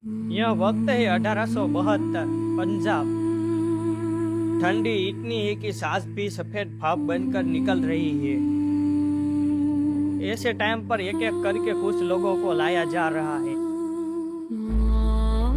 यह वक्त है 1872। पंजाब। ठंडी इतनी है कि सांस भी सफेद भाप बनकर निकल रही है। ऐसे टाइम पर एक एक करके कुछ लोगों को लाया जा रहा है।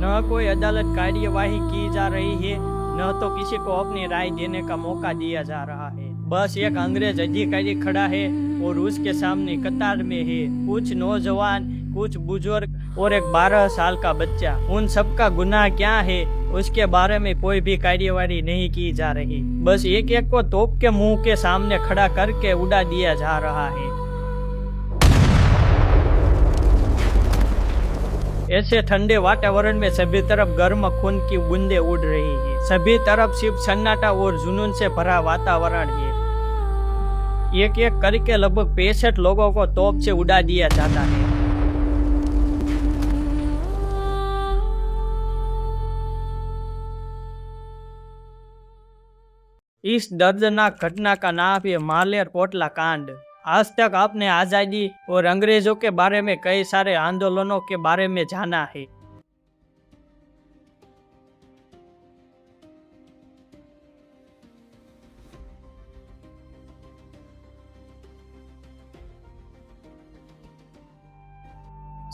न कोई अदालत कार्यवाही की जा रही है, न तो किसी को अपनी राय देने का मौका दिया जा रहा है। बस एक अंग्रेज अधिकारी खड़ा है और उसके सामने कतार में है कुछ नौजवान, कुछ बुजुर्ग और एक 12 साल का बच्चा। उन सबका गुनाह क्या है उसके बारे में कोई भी कार्यवाही नहीं की जा रही। बस एक एक को तोप के मुंह के सामने खड़ा करके उड़ा दिया जा रहा है। ऐसे ठंडे वातावरण में सभी तरफ गर्म खून की बूंदें उड़ रही है। सभी तरफ सिर्फ सन्नाटा और जुनून से भरा वातावरण है। एक एक करके लगभग 65 लोगों को तोप से उड़ा दिया जाता है। इस दर्दनाक घटना का नाम है मालेरकोटला कांड। आज तक आपने आजादी और अंग्रेजों के बारे में कई सारे आंदोलनों के बारे में जाना है।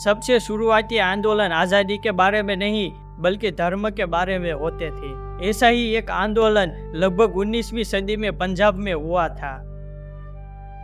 सबसे शुरुआती आंदोलन आजादी के बारे में नहीं बल्कि धर्म के बारे में होते थे। ऐसा ही एक आंदोलन लगभग 19वीं सदी में पंजाब में हुआ था।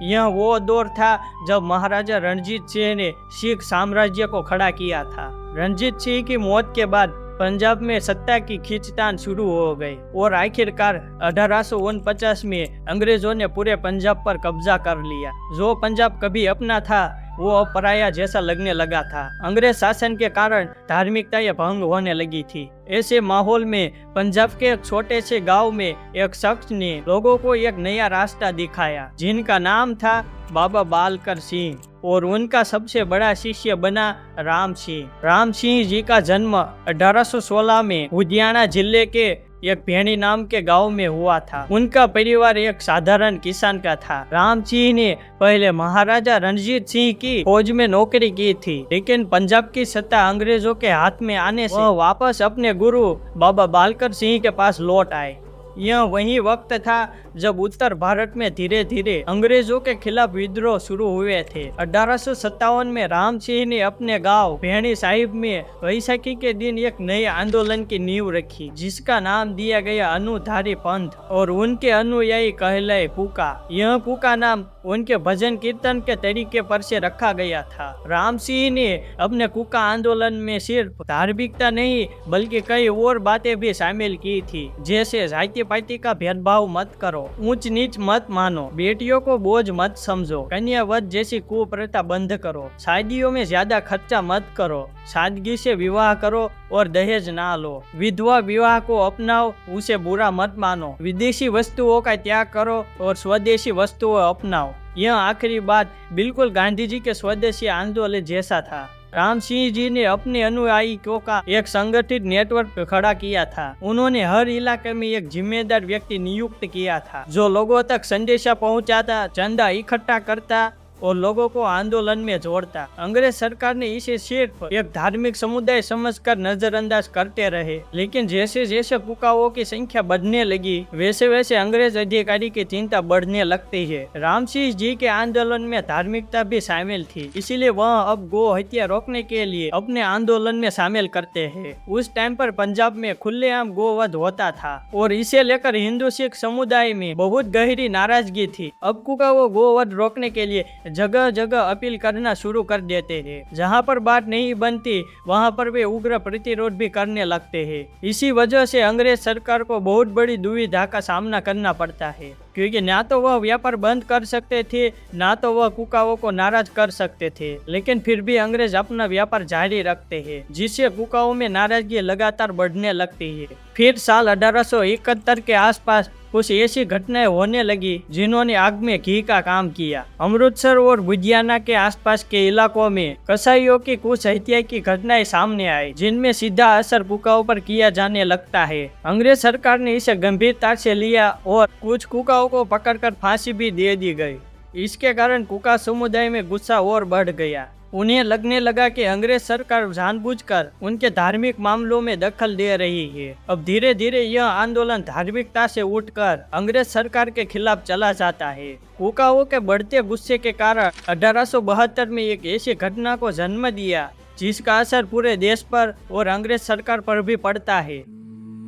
यह वो दौर था जब महाराजा रणजीत सिंह ने सिख साम्राज्य को खड़ा किया था। रणजीत सिंह की मौत के बाद पंजाब में सत्ता की खींचतान शुरू हो गई और आखिरकार 1849 में अंग्रेजों ने पूरे पंजाब पर कब्जा कर लिया। जो पंजाब कभी अपना था वो अब पराया जैसा लगने लगा था। अंग्रेज शासन के कारण धार्मिकता भंग होने लगी थी। ऐसे माहौल में पंजाब के एक छोटे से गांव में एक शख्स ने लोगों को एक नया रास्ता दिखाया, जिनका नाम था बाबा बालकर सिंह, और उनका सबसे बड़ा शिष्य बना राम सिंह। राम सिंह जी का जन्म 1816 में लुधियाना जिले के एक भेणी नाम के गांव में हुआ था। उनका परिवार एक साधारण किसान का था। राम सिंह ने पहले महाराजा रणजीत सिंह की फौज में नौकरी की थी, लेकिन पंजाब की सत्ता अंग्रेजों के हाथ में आने से वह वापस अपने गुरु बाबा बालकर सिंह के पास लौट आए। यह वही वक्त था जब उत्तर भारत में धीरे धीरे अंग्रेजों के खिलाफ विद्रोह शुरू हुए थे। 1857 में राम सिंह ने अपने गांव भेणी साहिब में वैसाखी के दिन एक नए आंदोलन की नींव रखी, जिसका नाम दिया गया अनुधारी पंथ, और उनके अनुयायी कहलाए कुका। यह कुका नाम उनके भजन कीर्तन के तरीके पर से रखा गया था। राम सिंह ने अपने कुका आंदोलन में सिर्फ धार्मिकता नहीं बल्कि कई और बातें भी शामिल की थी, जैसे जाति पाति का भेदभाव मत करो, ऊंच नीच मत मानो, बेटियों को बोझ मत समझो, कन्यावध जैसी कुप्रथा बंद करो, शादियों में ज्यादा खर्चा मत करो, सादगी से विवाह करो और दहेज ना लो, विधवा विवाह को अपनाओ, उसे बुरा मत मानो, विदेशी वस्तुओं का त्याग करो और स्वदेशी वस्तुओं अपनाओ। यह आखिरी बात बिल्कुल गांधी जी के स्वदेशी आंदोलन जैसा था। राम सिंह जी ने अपने अनुयायियों का एक संगठित नेटवर्क खड़ा किया था। उन्होंने हर इलाके में एक जिम्मेदार व्यक्ति नियुक्त किया था, जो लोगों तक संदेशा पहुंचाता, चंदा इकट्ठा करता और लोगों को आंदोलन में जोड़ता। अंग्रेज सरकार ने इसे सिर्फ एक धार्मिक समुदाय समझकर नजरअंदाज करते रहे, लेकिन जैसे जैसे कुकाओं की संख्या बढ़ने लगी वैसे वैसे अंग्रेज अधिकारी की चिंता बढ़ने लगती है। राम सिंह जी के आंदोलन में धार्मिकता भी शामिल थी, इसीलिए वह अब गो हत्या रोकने के लिए अपने आंदोलन में शामिल करते हैं। उस टाइम पर पंजाब में खुलेआम गोवध होता था और इसे लेकर हिंदू सिख समुदाय में बहुत गहरी नाराजगी थी। अब कुकाओं गोवध रोकने के लिए जगह जगह अपील करना शुरू कर देते हैं। जहां पर बात नहीं बनती वहां पर वे उग्र प्रतिरोध भी करने लगते हैं। इसी वजह से अंग्रेज सरकार को बहुत बड़ी दुविधा का सामना करना पड़ता है, क्योंकि ना तो वह व्यापार बंद कर सकते थे ना तो वह कुकाओं को नाराज कर सकते थे, लेकिन फिर भी अंग्रेज अपना व्यापार जारी रखते हैं, जिससे कुकाओं में नाराजगी लगातार बढ़ने लगती है। फिर साल 1871 के आसपास कुछ ऐसी घटनाएं होने लगी जिन्होंने आग में घी का काम किया। अमृतसर और लुधियाना के आसपास के इलाकों में कसाईयों की कुछ हत्या की घटनाएं सामने आई, जिनमें सीधा असर कुकाओं पर किया जाने लगता है। अंग्रेज सरकार ने इसे गंभीरता से लिया और कुछ कुकाओं को पकड़कर फांसी भी दे दी गई। इसके कारण कुका समुदाय में गुस्सा और बढ़ गया। उन्हें लगने लगा कि अंग्रेज सरकार जानबूझकर उनके धार्मिक मामलों में दखल दे रही है। अब धीरे धीरे यह आंदोलन धार्मिकता से उठकर अंग्रेज सरकार के खिलाफ चला जाता है। कुकाओं के बढ़ते गुस्से के कारण 1872 में एक ऐसी घटना को जन्म दिया जिसका असर पूरे देश पर और अंग्रेज सरकार पर भी पड़ता है।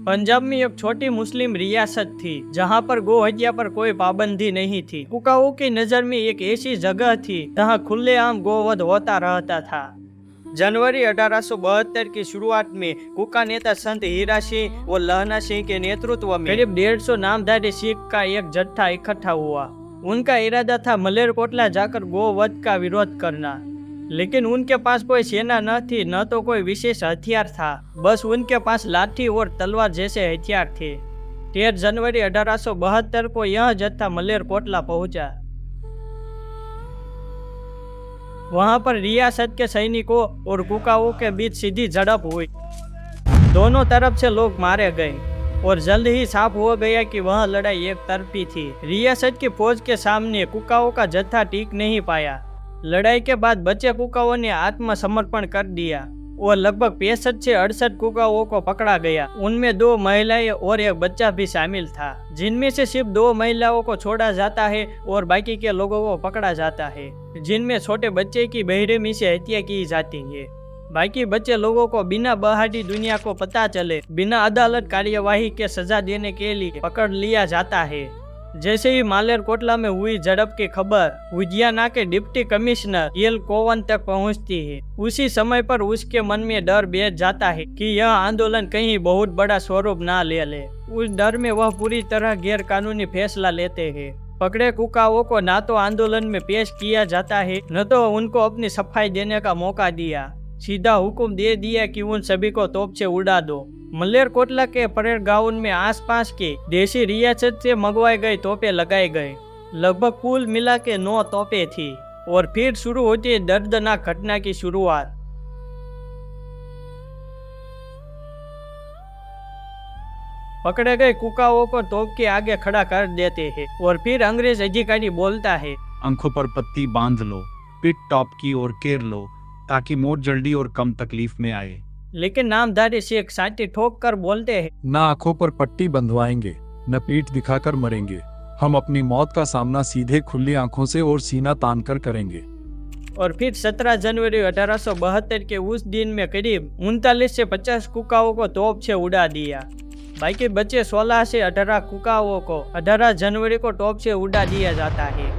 पंजाब में एक छोटी मुस्लिम रियासत थी जहां पर गौ हत्या पर कोई पाबंदी नहीं थी। कुकाओं की नजर में एक ऐसी जगह थी जहां खुलेआम गोवध होता रहता था। जनवरी 1872 की शुरुआत में कुका नेता संत हीरा सिंह और लहना सिंह के नेतृत्व में करीब 150 नामधारी सिख का एक जत्था इकट्ठा हुआ। उनका इरादा था मलेरकोटला जाकर गोवध का विरोध करना, लेकिन उनके पास कोई सेना न थी, न तो कोई विशेष हथियार था। बस उनके पास लाठी और तलवार जैसे हथियार थे। 13 जनवरी 1872 को यह जत्था मलेरकोटला पहुंचा। वहां पर रियासत के सैनिकों और कुकाओं के बीच सीधी झड़प हुई। दोनों तरफ से लोग मारे गए और जल्द ही साफ हो गया कि वह लड़ाई एक तरफी थी। रियासत की फौज के सामने कुकाओं का जत्था टिक नहीं पाया। लड़ाई के बाद बचे कुकाओं ने आत्मसमर्पण कर दिया और लगभग 65 से 68 कुकाओं को पकड़ा गया। उनमें 2 महिलाएं और एक बच्चा भी शामिल था, जिनमें से सिर्फ 2 महिलाओं को छोड़ा जाता है और बाकी के लोगों को पकड़ा जाता है, जिनमें छोटे बच्चे की बेरहमी से हत्या की जाती है। बाकी बच्चे लोगों को बिना बाहरी दुनिया को पता चले, बिना अदालत कार्यवाही के सजा देने के लिए पकड़ लिया जाता है। जैसे ही मालेरकोटला में हुई झड़प की खबर लुधियाना के डिप्टी कमिश्नर एल कोवन तक पहुंचती है, उसी समय पर उसके मन में डर बैठ जाता है कि यह आंदोलन कहीं बहुत बड़ा स्वरूप ना ले ले। उस डर में वह पूरी तरह गैर कानूनी फैसला लेते हैं। पकड़े कुकाओं को ना तो आंदोलन में पेश किया जाता है, न तो उनको अपनी सफाई देने का मौका दिया। सीधा हुक्म दे दिया कि उन सभी को तोप से उड़ा दो। मलेरकोटला के परेड ग्राउंड में आसपास के देशी रियासत से मंगवाए गए तोपे लगाए गए। लगभग कुल मिला के 9 तोपे थी और फिर शुरू होती है दर्दनाक घटना की शुरुआत। पकड़े गए कुकाओं को तोप के आगे खड़ा कर देते हैं और फिर अंग्रेज अधिकारी बोलता है, आंखों पर पट्टी बांध लो, पिट टॉप की ओर केर लो ताकि मौत जल्दी और कम तकलीफ में आए। लेकिन नामधारी शेख छाती ठोक कर बोलते हैं, न आंखों पर पट्टी बंधवाएंगे, न पीठ दिखाकर मरेंगे। हम अपनी मौत का सामना सीधे खुली आंखों से और सीना तान कर करेंगे। और फिर 17 जनवरी 1872 के उस दिन में करीब 39 से 50 कुकाओं को तोप से उड़ा दिया। बाकी बचे 16 से 18 कुकाओं को 18 जनवरी को तोप से उड़ा दिया जाता है।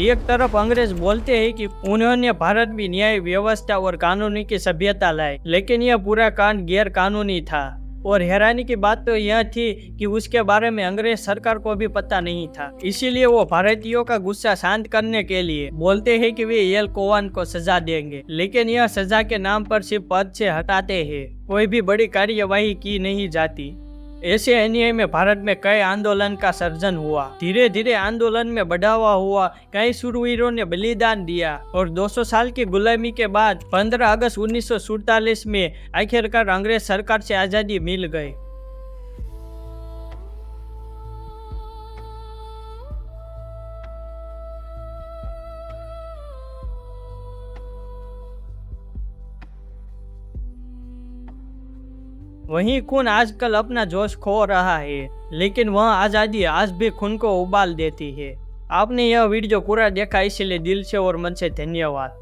एक तरफ अंग्रेज बोलते हैं कि उन्होंने भारत में न्याय व्यवस्था और कानूनी की सभ्यता लाई, लेकिन यह पूरा कांड गैर कानूनी था। और हैरानी की बात तो यह थी कि उसके बारे में अंग्रेज सरकार को भी पता नहीं था। इसीलिए वो भारतीयों का गुस्सा शांत करने के लिए बोलते हैं कि वे एल कोवन को सजा देंगे, लेकिन यह सजा के नाम पर सिर्फ पद से हटाते हैं, कोई भी बड़ी कार्यवाही की नहीं जाती। ऐसे अन्याय में भारत में कई आंदोलन का सर्जन हुआ। धीरे धीरे आंदोलन में बढ़ावा हुआ, कई शूरवीरों ने बलिदान दिया और 200 साल की गुलामी के बाद 15 अगस्त 1947 में आखिरकार अंग्रेज सरकार से आज़ादी मिल गई। वहीं खून आजकल अपना जोश खो रहा है, लेकिन वह आज़ादी आज भी खून को उबाल देती है। आपने यह वीडियो पूरा देखा, इसलिए दिल से और मन से धन्यवाद।